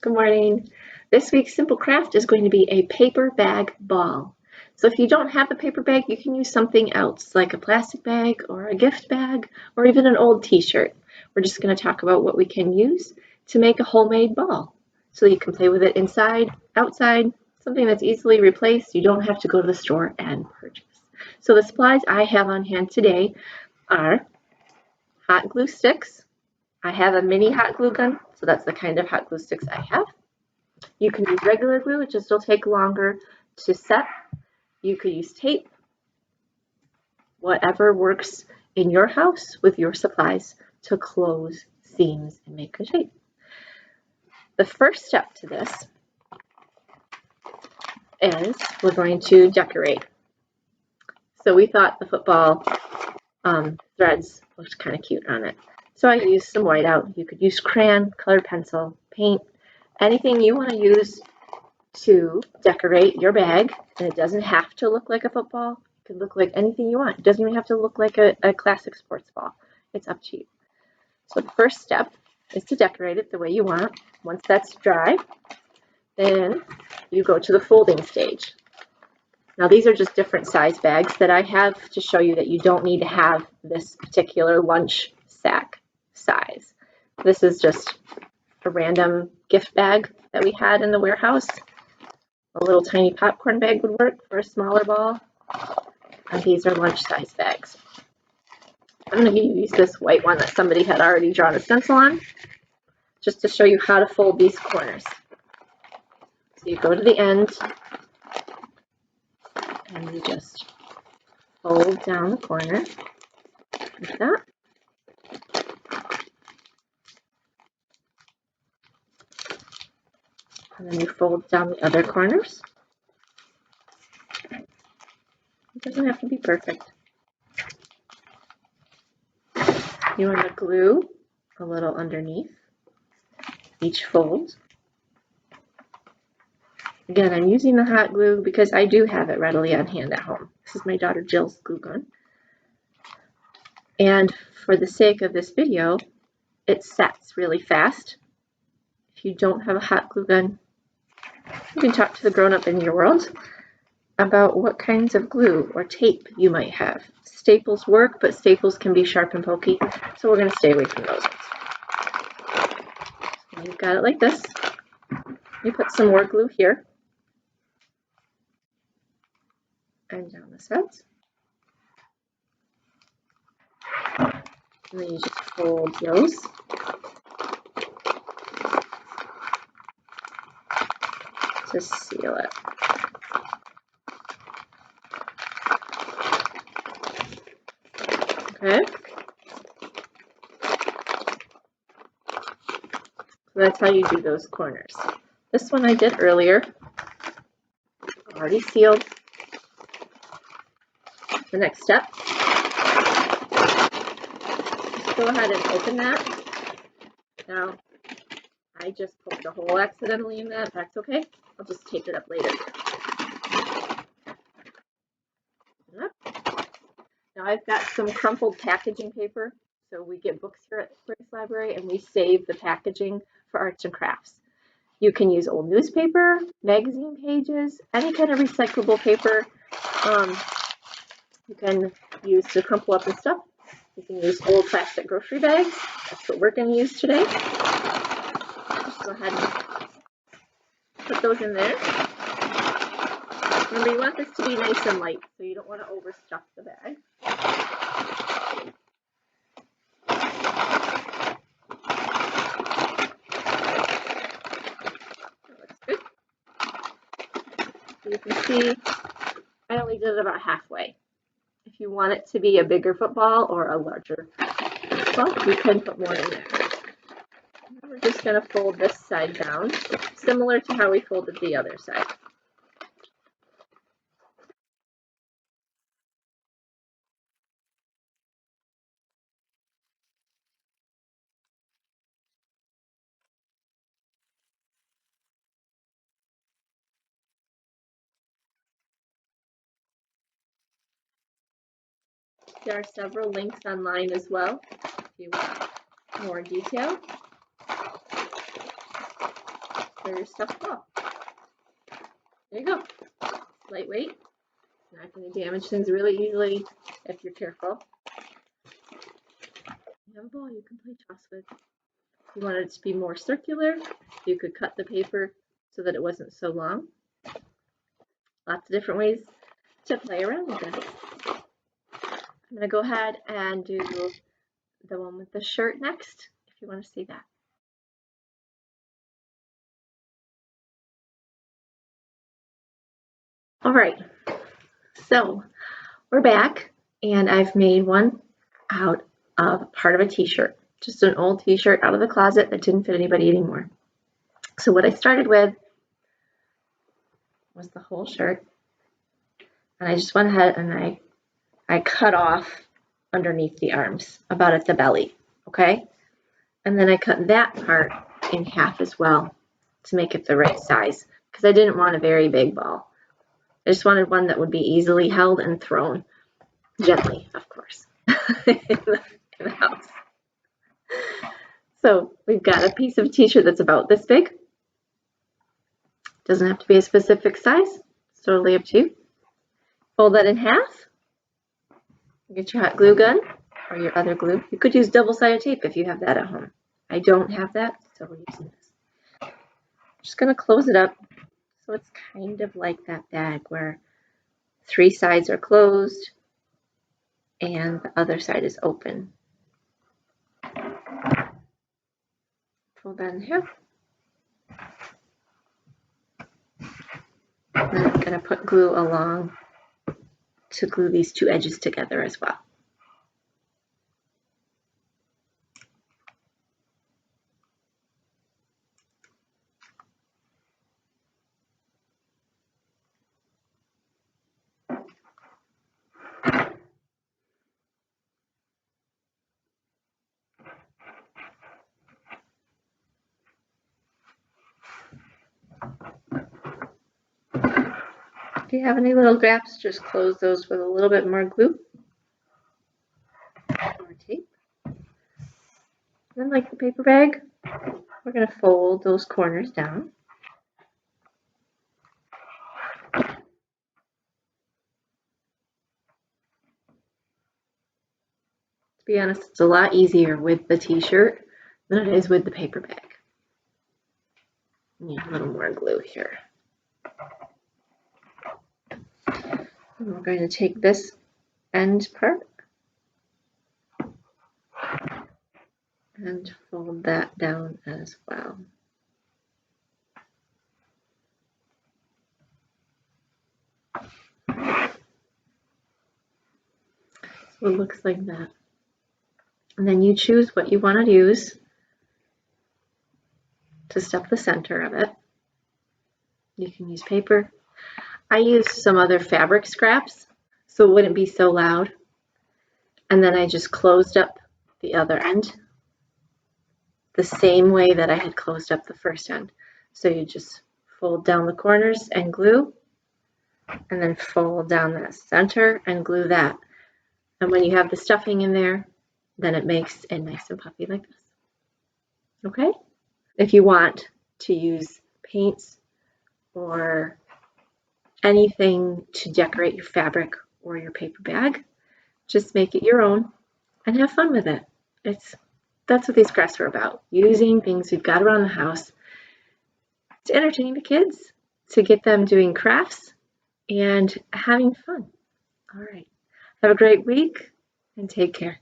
Good morning. This week's simple craft is going to be a paper bag ball. So if you don't have a paper bag, you can use something else like a plastic bag or a gift bag or even an old t-shirt. We're just going to talk about what we can use to make a homemade ball. So you can play with it inside, outside, something that's easily replaced. You don't have to go to the store and purchase. So the supplies I have on hand today are hot glue sticks. I have a mini hot glue gun, so that's the kind of hot glue sticks I have. You can use regular glue, it just will take longer to set. You could use tape, whatever works in your house with your supplies to close seams and make a shape. The first step to this is we're going to decorate. So we thought the football threads looked kind of cute on it. So I used some whiteout. You could use crayon, colored pencil, paint, anything you want to use to decorate your bag. And it doesn't have to look like a football. It can look like anything you want. It doesn't even have to look like a classic sports ball. It's up to you. So the first step is to decorate it the way you want. Once that's dry, then you go to the folding stage. Now these are just different size bags that I have to show you that you don't need to have this particular lunch sack size. This is just a random gift bag that we had in the warehouse. A little tiny popcorn bag would work for a smaller ball. And these are lunch size bags. I'm going to use this white one that somebody had already drawn a stencil on, just to show you how to fold these corners. So you go to the end, and you just fold down the corner like that. And then you fold down the other corners. It doesn't have to be perfect. You want to glue a little underneath each fold. Again, I'm using the hot glue because I do have it readily on hand at home. This is my daughter Jill's glue gun. And for the sake of this video, it sets really fast. If you don't have a hot glue gun, you can talk to the grown-up in your world about what kinds of glue or tape you might have. Staples work, but staples can be sharp and pokey, so we're going to stay away from those ones. So you've got it like this. You put some more glue here and down the sides. And then you just fold those. To seal it. Okay. So that's how you do those corners. This one I did earlier, already sealed. The next step, just go ahead and open that. Now, I just poked a hole accidentally in that. That's okay. I'll just tape it up later. Now I've got some crumpled packaging paper. So we get books here at Grace Library and we save the packaging for arts and crafts. You can use old newspaper, magazine pages, any kind of recyclable paper. You can use to crumple up and stuff. You can use old plastic grocery bags. That's what we're going to use today. Just go ahead and put those in there. Remember, you want this to be nice and light, so you don't want to overstuff the bag. That looks good. So you can see I only did it about halfway. If you want it to be a bigger football or a larger football, you can put more in there. And we're just going to fold this side down, similar to how we folded the other side. There are several links online as well if you want more detail. for your stuffed ball. There you go. Lightweight. Not going to damage things really easily if you're careful. You have a ball you can play toss with. If you wanted it to be more circular, you could cut the paper so that it wasn't so long. Lots of different ways to play around with this. I'm going to go ahead and do the one with the shirt next, if you want to see that. All right, so we're back, and I've made one out of part of a t-shirt, just an old t-shirt out of the closet that didn't fit anybody anymore. So what I started with was the whole shirt, and I just went ahead and I cut off underneath the arms, about at the belly, okay? And then I cut that part in half as well to make it the right size, because I didn't want a very big ball. I just wanted one that would be easily held and thrown, gently, of course, in the house. So we've got a piece of t-shirt that's about this big. Doesn't have to be a specific size. It's totally up to you. Fold that in half. Get your hot glue gun or your other glue. You could use double-sided tape if you have that at home. I don't have that, so we're using this. I'm just going to close it up so it's kind of like that bag where 3 sides are closed and the other side is open. Fold that in half. And then I'm going to put glue along to glue these 2 edges together as well. If you have any little gaps, just close those with a little bit more glue or tape. Then, like the paper bag, we're going to fold those corners down. To be honest, it's a lot easier with the t-shirt than it is with the paper bag. Need a little more glue here. And we're going to take this end part and fold that down as well. So it looks like that. And then you choose what you want to use to stuff the center of it. You can use paper. I used some other fabric scraps so it wouldn't be so loud. And then I just closed up the other end the same way that I had closed up the first end. So you just fold down the corners and glue, and then fold down that center and glue that. And when you have the stuffing in there, then it makes it nice and puffy like this. Okay? If you want to use paints or anything to decorate your fabric or your paper bag, just make it your own and have fun with it. That's what these crafts are about, using things we've got around the house to entertain the kids, to get them doing crafts and having fun. All right. Have a great week and take care.